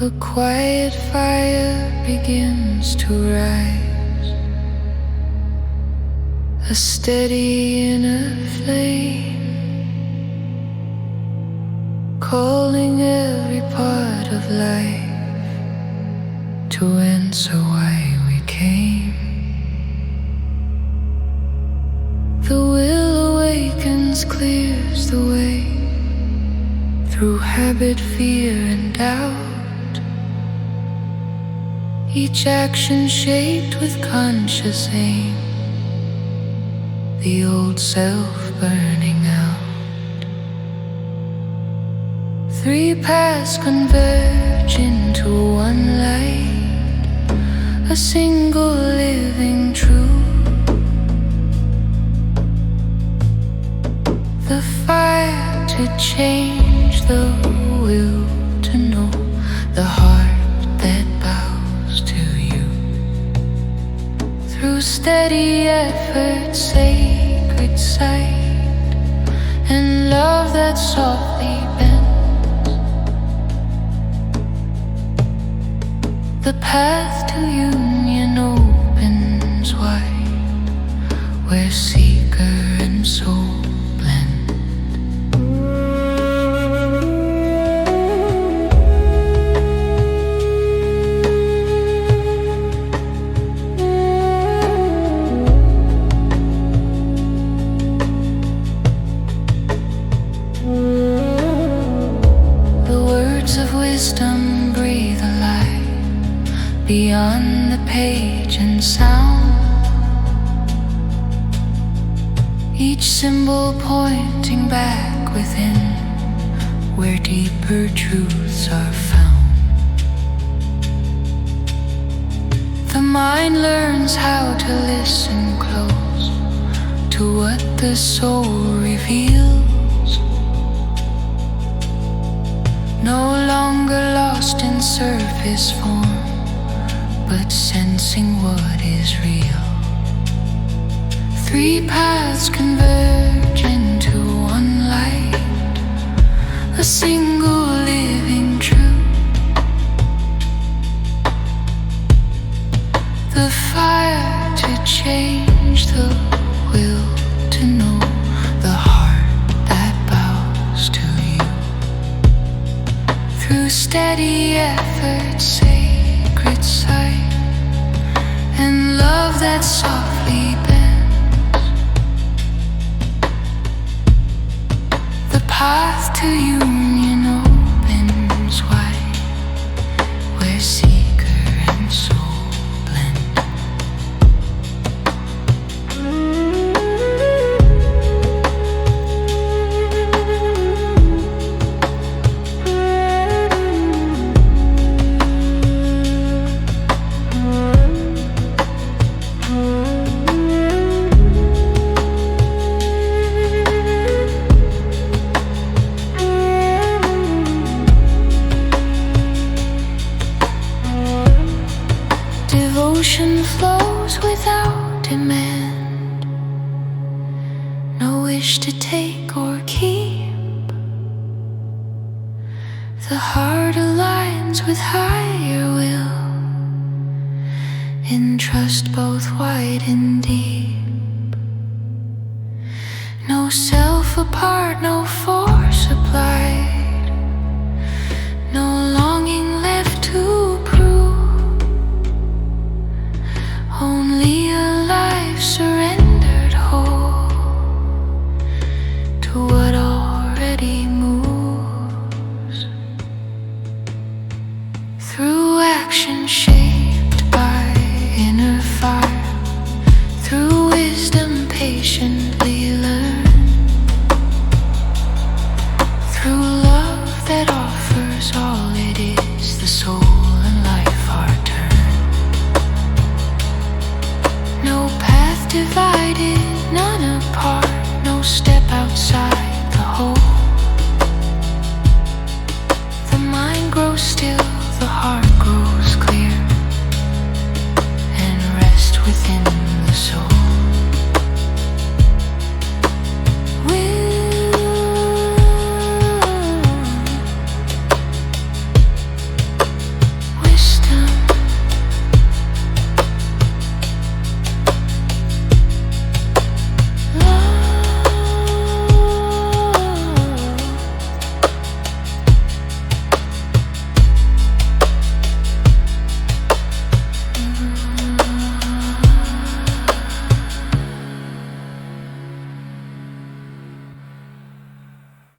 A quiet fire begins to rise, a steady inner flame, calling every part of life to answer why we came. The will awakens, clears the way through habit, fear, and doubt. Each action shaped with conscious aim, the old self burning out. Three paths converge into one light, a single living truth. The fire to change, the will to know, the heart that bows to you. Through steady effort, sacred sight, and love that softly bends, the path to union opens wide, where seeker and soul blend. Wisdom breathe alive beyond the page and sound, each symbol pointing back within, where deeper truths are found. The mind learns how to listen close to what the soul reveals, no longer lost in surface form, but sensing what is real. Three paths converge into one light, a single living truth. The fire to change, the will to know, the heart that bows to you. Through steady effort, sacred sight, and love that softly bends, the path to union opens wide, where seeker and soul blend. Devotion flows without demand, no wish to take or keep. The heart aligns with higher will, in trust both wide and deep. No self apart, no form